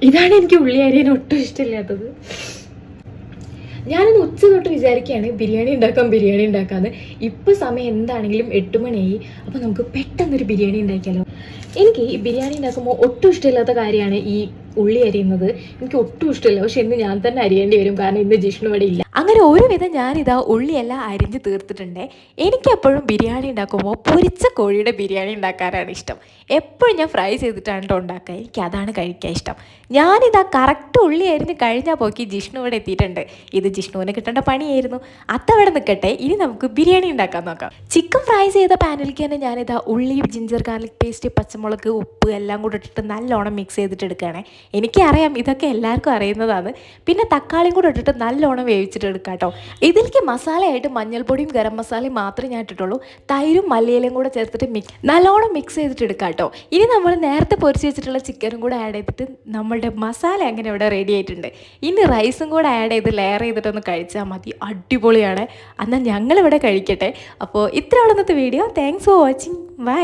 ഇതാണ് എനിക്ക് ഉള്ളി അരിയാൻ ഒട്ടും ഇഷ്ടമില്ലാത്തത്. ഞാനിന്ന് ഉച്ച തൊട്ട് വിചാരിക്കുകയാണ് ബിരിയാണി ഉണ്ടാക്കാമെന്ന്. ഇപ്പോൾ സമയം എന്താണെങ്കിലും 8 മണിയായി. അപ്പോൾ നമുക്ക് പെട്ടെന്നൊരു ബിരിയാണി ഉണ്ടാക്കിയാലോ. എനിക്ക് ഈ ബിരിയാണി ഉണ്ടാക്കുമ്പോൾ ഒട്ടും ഇഷ്ടമില്ലാത്ത കാര്യമാണ് ഈ ഉള്ളി അരിയുന്നത്. എനിക്ക് ഒട്ടും ഇഷ്ടമില്ല. പക്ഷെ ഇന്ന് ഞാൻ തന്നെ അരിയേണ്ടി വരും, കാരണം ഇന്ന് ജിഷ്ണു ഇവിടെ ഇല്ല. അങ്ങനെ ഒരുവിധം ഞാനിതാ ഉള്ളിയെല്ലാം അരിഞ്ഞ് തീർത്തിട്ടുണ്ട്. എനിക്കെപ്പോഴും ബിരിയാണി ഉണ്ടാക്കുമ്പോൾ പൊരിച്ച കോഴിയുടെ ബിരിയാണി ഉണ്ടാക്കാനാണ് ഇഷ്ടം. എപ്പോഴും ഞാൻ ഫ്രൈ ചെയ്തിട്ടാണ് കേട്ടോ ഉണ്ടാക്കുക. എനിക്ക് അതാണ് കഴിക്കാൻ ഇഷ്ടം. ഞാനിതാ കറക്റ്റ് ഉള്ളി അരിഞ്ഞ് കഴിഞ്ഞാൽ പോക്കി ജിഷ്ണു ഇവിടെ എത്തിയിട്ടുണ്ട്. ഇത് ജിഷ്ണുവിന് കിട്ടേണ്ട പണിയായിരുന്നു. അതവിടെ നിൽക്കട്ടെ, ഇനി നമുക്ക് ബിരിയാണി ഉണ്ടാക്കാൻ നോക്കാം. ചിക്കൻ ഫ്രൈ ചെയ്ത പാനിലേക്ക് തന്നെ ഞാനിതാ ഉള്ളി, ജിഞ്ചർ ഗാർലിക് പേസ്റ്റ്, പച്ചമുളക്, ഉപ്പ് എല്ലാം കൂടെ ഇട്ടിട്ട് നല്ലോണം മിക്സ് ചെയ്തിട്ട് എടുക്കുകയാണ്. എനിക്കറിയാം ഇതൊക്കെ എല്ലാവർക്കും അറിയുന്നതാണ്. പിന്നെ തക്കാളിയും കൂടെ ഇട്ടിട്ട് നല്ലോണം വേവിച്ചിട്ട് എടുക്കാം കേട്ടോ. ഇതിലേക്ക് മസാലയായിട്ട് മഞ്ഞൾപ്പൊടിയും ഗരം മസാലയും മാത്രമേ ഞാൻ ഇട്ടിട്ടുള്ളൂ. തൈരും മല്ലിയിലയും കൂടെ ചേർത്തിട്ട് നല്ലോണം മിക്സ് ചെയ്തിട്ട് എടുക്കാം കേട്ടോ. ഇനി നമ്മൾ നേരത്തെ പൊരിച്ച് വെച്ചിട്ടുള്ള ചിക്കനും കൂടെ ആഡ് ചെയ്തിട്ട് നമ്മളുടെ മസാല അങ്ങനെ ഇവിടെ റെഡി ആയിട്ടുണ്ട്. ഇനി റൈസും കൂടെ ആഡ് ചെയ്ത് ലെയർ ചെയ്തിട്ടൊന്ന് കഴിച്ചാൽ മതി. അടിപൊളിയാണ്. എന്നാൽ ഞങ്ങളിവിടെ കഴിക്കട്ടെ. അപ്പോൾ ഇത്രയുള്ള ഇന്നത്തെ video. Thanks for watching. By.